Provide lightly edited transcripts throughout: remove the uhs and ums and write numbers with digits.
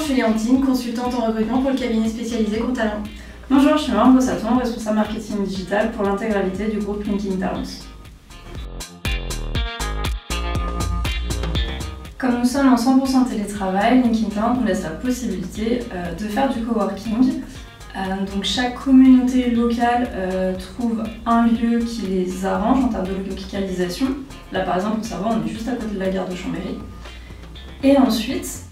suis Léontine, consultante en recrutement pour le cabinet spécialisé Contalent. Bonjour, je suis Marine Bossaton, responsable marketing digital pour l'intégralité du groupe LinkedIn Talents. Comme nous sommes en 100% télétravail, LinkedIn Talents nous laisse la possibilité de faire du coworking. Donc chaque communauté locale trouve un lieu qui les arrange en termes de localisation. Là par exemple, pour savoir, on est juste à côté de la gare de Chambéry. Et ensuite,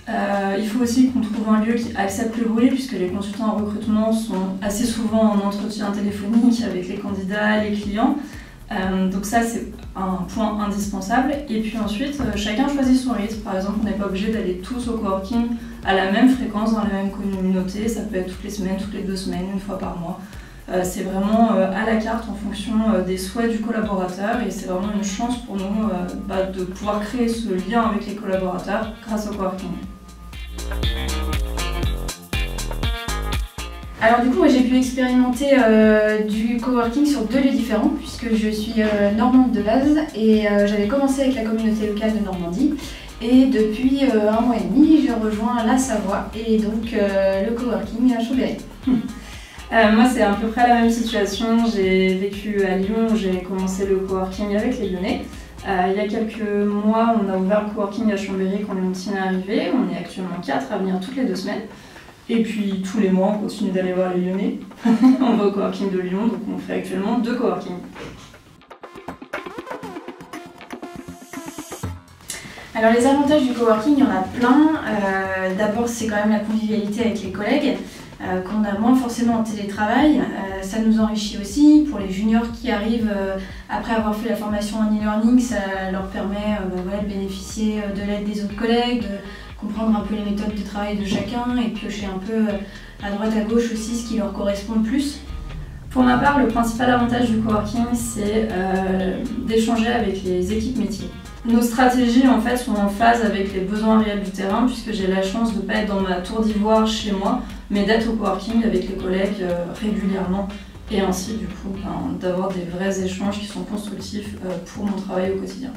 il faut aussi qu'on trouve un lieu qui accepte le bruit, puisque les consultants en recrutement sont assez souvent en entretien téléphonique avec les candidats, les clients. Donc ça, c'est un point indispensable. Et puis ensuite, chacun choisit son rythme. Par exemple, on n'est pas obligé d'aller tous au coworking à la même fréquence, dans la même communauté. Ça peut être toutes les semaines, toutes les 2 semaines, une fois par mois. C'est vraiment à la carte en fonction des souhaits du collaborateur et c'est vraiment une chance pour nous de pouvoir créer ce lien avec les collaborateurs grâce au coworking. Alors du coup, j'ai pu expérimenter du coworking sur 2 lieux différents puisque je suis normande de base et j'avais commencé avec la communauté locale de Normandie. Et depuis 1 mois et demi, je rejoins la Savoie et donc le coworking à Chambéry. Moi, c'est à peu près la même situation. J'ai vécu à Lyon où j'ai commencé le coworking avec les Lyonnais. Il y a quelques mois, on a ouvert le coworking à Chambéry quand Léontine est arrivée. On est actuellement 4 à venir toutes les 2 semaines. Et puis tous les mois, on continue d'aller voir les Lyonnais. On va au coworking de Lyon, donc on fait actuellement 2 coworkings. Alors les avantages du coworking, il y en a plein. D'abord, c'est quand même la convivialité avec les collègues. Qu'on a moins forcément en télétravail. Ça nous enrichit aussi. Pour les juniors qui arrivent après avoir fait la formation en e-learning, ça leur permet de bénéficier de l'aide des autres collègues, de comprendre un peu les méthodes de travail de chacun et piocher un peu à droite à gauche aussi ce qui leur correspond le plus. Pour ma part, le principal avantage du coworking, c'est d'échanger avec les équipes métiers. Nos stratégies en fait sont en phase avec les besoins réels du terrain puisque j'ai la chance de ne pas être dans ma tour d'ivoire chez moi, mais d'être au coworking avec les collègues régulièrement et ainsi du coup d'avoir des vrais échanges qui sont constructifs pour mon travail au quotidien.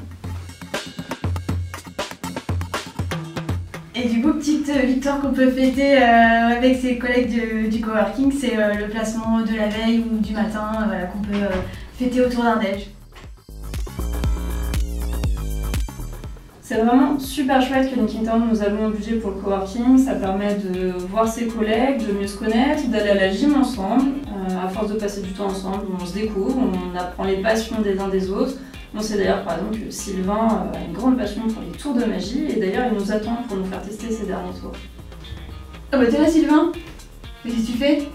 Et du coup, petite victoire qu'on peut fêter avec ses collègues du coworking, c'est le placement de la veille ou du matin qu'on peut fêter autour d'un déj. C'est vraiment super chouette que LinkedIn Talents nous allouons un budget pour le coworking. Ça permet de voir ses collègues, de mieux se connaître, d'aller à la gym ensemble. À force de passer du temps ensemble, on se découvre, on apprend les passions des uns des autres. On sait d'ailleurs par exemple que Sylvain a une grande passion pour les tours de magie et d'ailleurs il nous attend pour nous faire tester ses derniers tours. Ah bah t'es là Sylvain? Qu'est-ce que tu fais?